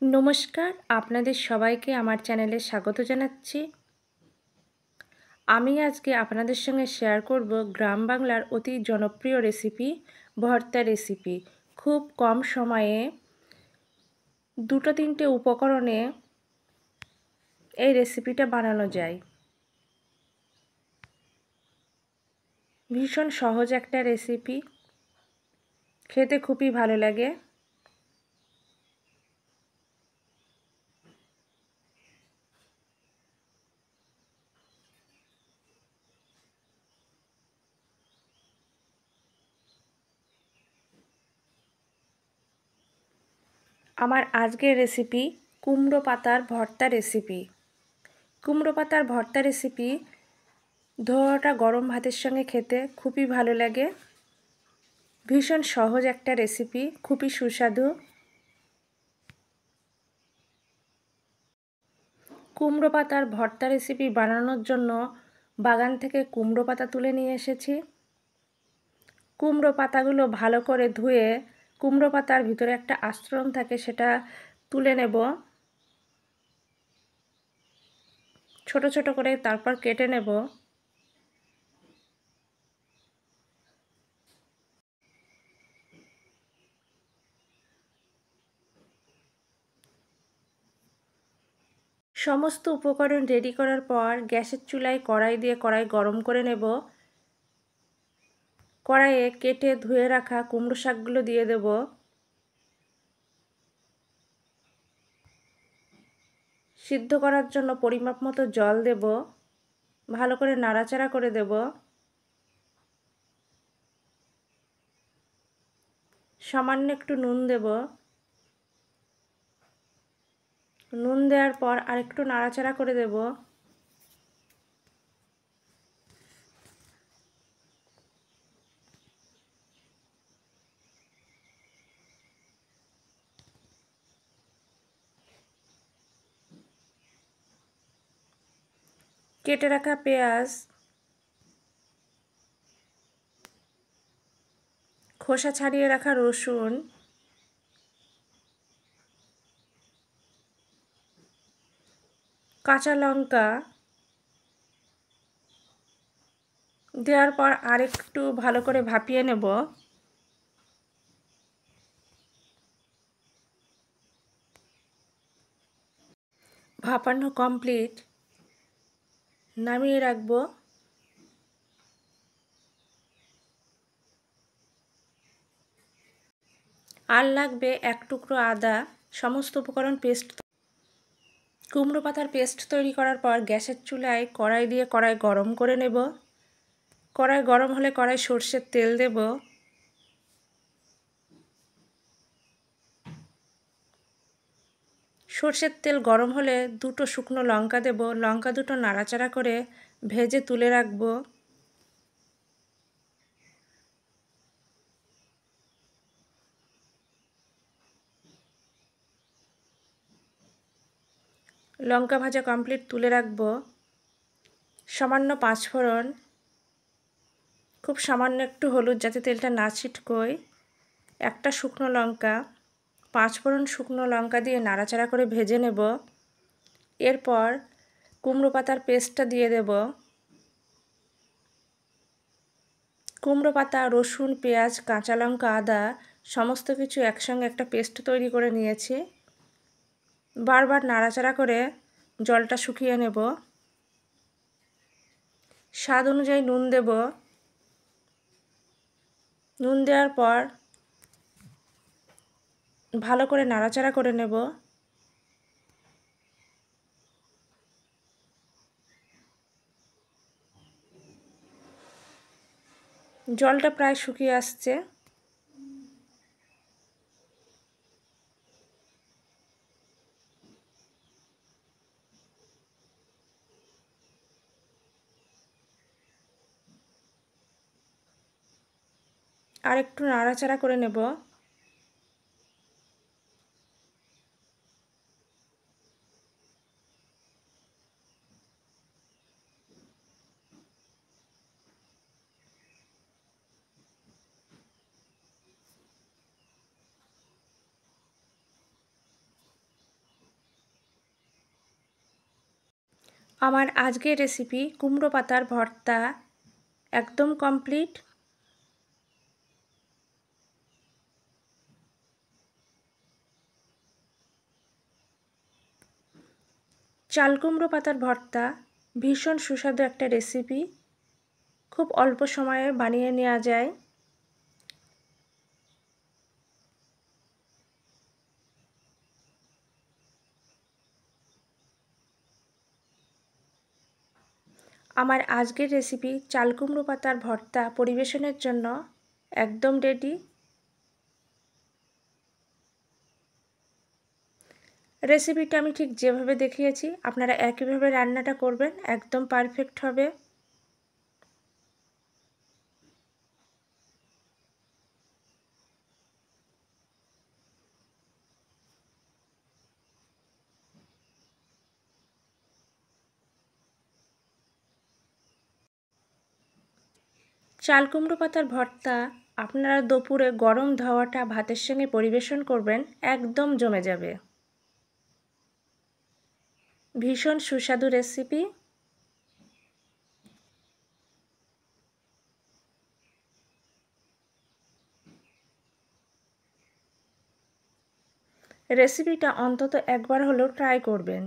নমস্কার, আপনাদের সবাইকে আমার চ্যানেলে স্বাগত জানাচ্ছি। আমি আজকে আপনাদের সঙ্গে শেয়ার করব গ্রাম বাংলার অতি জনপ্রিয় রেসিপি ভর্তা রেসিপি। খুব কম সময়ে 2-3টে উপকরণে এই রেসিপিটা বানানো যায়। ভীষণ সহজ একটা রেসিপি, খেতে খুবই ভালো লাগে। আমার আজকের রেসিপি কুমড়ো পাতার ভর্তা রেসিপি। কুমড়ো পাতার ভর্তা রেসিপি ধোয়াটা গরম ভাতের সঙ্গে খেতে খুবই ভালো লাগে। ভীষণ সহজ একটা রেসিপি, খুবই সুস্বাদু। কুমড়ো পাতার ভর্তা রেসিপি বানানোর জন্য বাগান থেকে কুমড়ো পাতা তুলে নিয়ে এসেছি। কুমড়ো পাতাগুলো ভালো করে ধুয়ে কুমড়ো পাতার ভিতরে একটা আস্তরণ থাকে সেটা তুলে নেব। ছোট ছোট করে তারপর কেটে নেব। সমস্ত উপকরণ রেডি করার পর গ্যাসের চুলায় কড়াই গরম করে নেব। কড়াইয়ে কেটে ধুয়ে রাখা কুমড়ো শাকগুলো দিয়ে দেব। সিদ্ধ করার জন্য পরিমাপ মতো জল দেব। ভালো করে নাড়াচাড়া করে দেব। সামান্য একটু নুন দেব। নুন দেওয়ার পর আরেকটু নাড়াচাড়া করে দেব। কেটে রাখা পেঁয়াজ, খোসা ছাড়িয়ে রাখা রসুন, কাঁচা লঙ্কা দেওয়ার পর আরেকটু ভালো করে ভাপিয়ে নেব। ভাপানো কমপ্লিট, নামিয়ে রাখবো। আর লাগবে এক টুকরো আদা। সমস্ত উপকরণ পেস্ট। কুমড়ো পাতার পেস্ট তৈরি করার পর গ্যাসের চুলায় কড়াই গরম করে নেব। কড়াই গরম হলে কড়াই সর্ষের তেল দেব। সর্ষের তেল গরম হলে দুটো শুকনো লঙ্কা দেব। লঙ্কা দুটো নাড়াচাড়া করে ভেজে তুলে রাখব। লঙ্কা ভাজা কমপ্লিট, তুলে রাখব। সামান্য পাঁচফোড়ন, খুব সামান্য একটু হলুদ যাতে তেলটা না ছিটকোয়, একটা শুকনো লঙ্কা, পাঁচফোড়ন শুকনো লঙ্কা দিয়ে নাড়াচাড়া করে ভেজে নেব। এরপর কুমড়ো পাতার পেস্টটা দিয়ে দেব। কুমড়ো পাতা, রসুন, পেঁয়াজ, কাঁচা লঙ্কা, আদা সমস্ত কিছু একসঙ্গে একটা পেস্ট তৈরি করে নিয়েছি। বারবার নাড়াচাড়া করে জলটা শুকিয়ে নেব। স্বাদ অনুযায়ী নুন দেব। নুন দেওয়ার পর ভালো করে নাড়াচাড়া করে নেব। জলটা প্রায় শুকিয়ে আসছে। আর একটু নাড়াচাড়া করে নেব। আমার আজকের রেসিপি কুমড়ো পাতার ভর্তা একদম কমপ্লিট। চাল কুমড়ো পাতার ভর্তা ভীষণ সুস্বাদু একটা রেসিপি, খুব অল্প সময়ে বানিয়ে নেওয়া যায়। আমার আজকের রেসিপি চাল কুমড়ো পাতার ভর্তা পরিবেশনের জন্য একদম রেডি। রেসিপিটা আমি ঠিক যেভাবে দেখিয়েছি আপনারা একইভাবে রান্নাটা করবেন, একদম পারফেক্ট হবে। চাল কুমড়ো পাতার ভর্তা আপনারা দুপুরে গরম ধোয়াটা ভাতের সঙ্গে পরিবেশন করবেন, একদম জমে যাবে। ভীষণ সুস্বাদু রেসিপি। রেসিপিটা অন্তত একবার হলেও ট্রাই করবেন।